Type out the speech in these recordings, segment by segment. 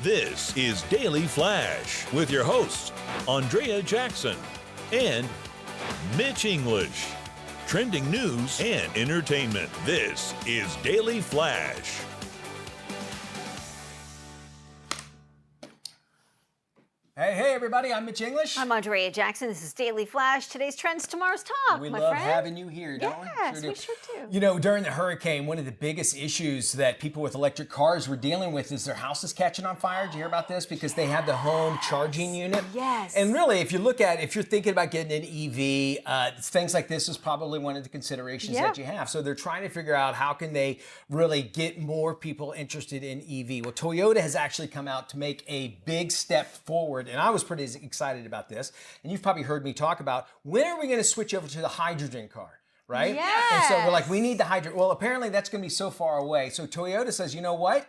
This is Daily Flash with your hosts, Andrea Jackson and Mitch English. Trending news and entertainment. This is Daily Flash. Hey, everybody, I'm Mitch English. I'm Andrea Jackson. This is Daily Flash. Today's Trends, Tomorrow's Talk, We my love friend. having you here, don't we? Yes, we sure do. You know, during the hurricane, one of the biggest issues that people with electric cars were dealing with is their houses catching on fire. Did you hear about this? Because they have the home charging unit. Yes. And really, if you're thinking about getting an EV, things like this is probably one of the considerations that you have. So they're trying to figure out how can they really get more people interested in EV. Well, Toyota has actually come out to make a big step forward, and I was pretty excited about this. And you've probably heard me talk about when are we going to switch over to the hydrogen car, right? Yes. And so we're like, we need the hydrogen. Well, apparently that's going to be so far away. So Toyota says, you know what?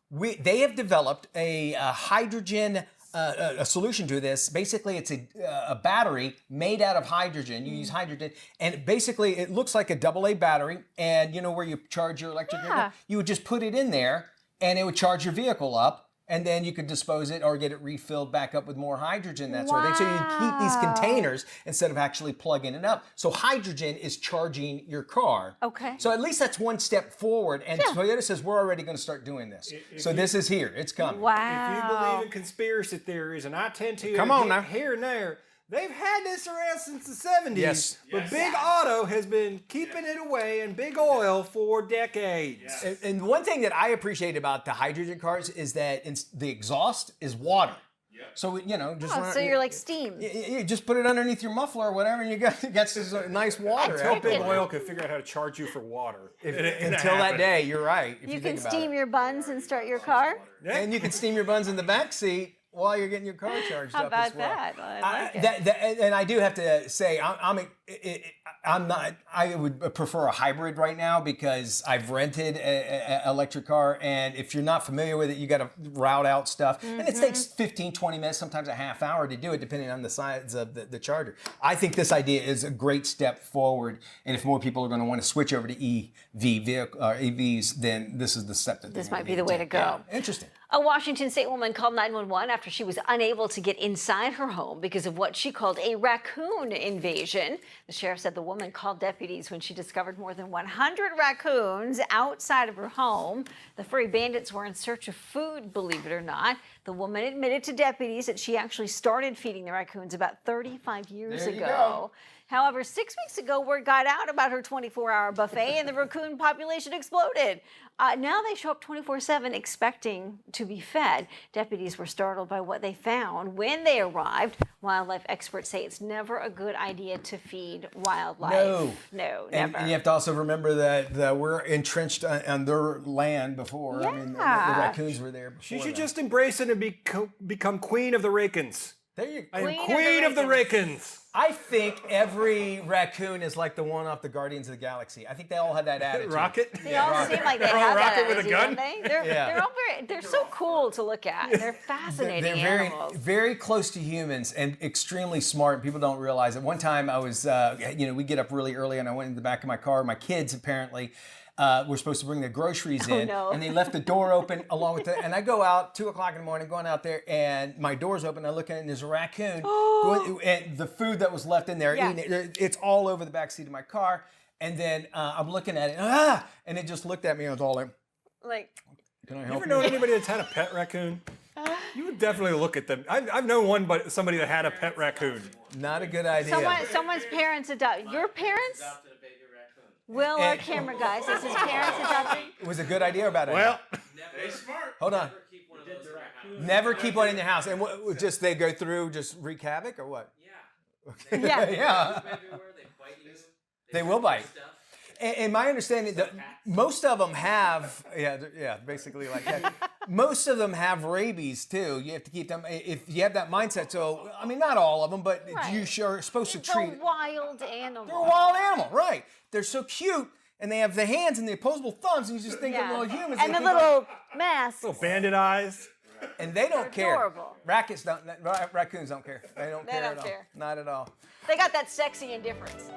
They have developed a hydrogen a solution to this. Basically, it's a battery made out of hydrogen. You use hydrogen, and basically it looks like a AA battery. And you know where you charge your electric vehicle? You would just put it in there, and it would charge your vehicle up. And then you could dispose it or get it refilled back up with more hydrogen, that sort of thing. So you keep these containers instead of actually plugging it up. So hydrogen is charging your car. Okay. So at least that's one step forward. And Toyota says we're already going to start doing this. This is here. It's coming. Wow. If you believe in conspiracy theories, and I tend to Come on now. here and there, they've had this around since the 70s. Yes. But Big Auto has been keeping it away, and Big Oil for decades. Yes. And one thing that I appreciate about the hydrogen cars is that the exhaust is water. Yeah. So, you know, just so you're like steam. you just put it underneath your muffler or whatever, and you got this nice water. Until Big Oil could figure out how to charge you for water. Until that day, you're right. If You think can about steam it. your buns and start your car. Yeah. And you can steam your buns in the back seat while you're getting your car charged How up as about well. that? I like it. And I do have to say, I'm not. I would prefer a hybrid right now because I've rented an electric car, and if you're not familiar with it, you got to route out stuff, and it takes 15, 20 minutes, sometimes a half hour to do it, depending on the size of the charger. I think this idea is a great step forward, and if more people are going to want to switch over to EVs, then this is the step that This might be the way to go. Yeah. Interesting. A Washington State woman called 911 after she was unable to get inside her home because of what she called a raccoon invasion. The sheriff said the woman called deputies when she discovered more than 100 raccoons outside of her home. The furry bandits were in search of food, believe it or not. The woman admitted to deputies that she actually started feeding the raccoons about 35 years There you ago. go. However, 6 weeks ago, word got out about her 24-hour buffet, and the raccoon population exploded. Now they show up 24/7 expecting to be fed. Deputies were startled by what they found when they arrived. Wildlife experts say it's never a good idea to feed wildlife. No, never. And you have to also remember that we're entrenched on their land before. Yeah. I mean, the raccoons were there before. She should that. just embrace it and become queen of the Rakens. There you I go. am queen of the Rakens. I think every raccoon is like the one off the Guardians of the Galaxy. I think they all have that attitude. Rocket? They all seem like they They're all have that rocket with a attitude, gun? don't they? They're all they're so cool to look at. They're fascinating They're very, animals. very close to humans and extremely smart. People don't realize it. One time I was, we get up really early and I went in the back of my car. My kids apparently were supposed to bring their groceries in, and they left the door open along with it. And I go out 2 o'clock in the morning, going out there, and my door's open. I look in, and there's a raccoon, and the food that was left in there, eating it, it's all over the back seat of my car. And then I'm looking at it, and it just looked at me. And I was all like, "Can I help you?" Ever known anybody that's had a pet raccoon? You would definitely look at them. I've known somebody that had a pet raccoon. Not a good idea. Someone's parents adopted. Your parents? Will, our camera guy, says his parents adopted. It was a good idea or bad idea? Well, Never smart. Hold on. Keep one of those in your house. Never keep one in your house. And what, just they go through, just wreak havoc or what? Yeah. Yeah. Yeah. Everywhere they bite you. They will bite. Stuff. And my understanding that most of them have, basically like that. Most of them have rabies too. You have to keep them, if you have that mindset. So, I mean, not all of them, but you sure are supposed to It's treat a wild animal. They're a wild animal, right? They're so cute, and they have the hands and the opposable thumbs, and you just think of little humans. And they the keep little masks. little bandit eyes. and they don't care. Adorable. Raccoons don't care. They don't care at all. Not at all. They got that sexy indifference.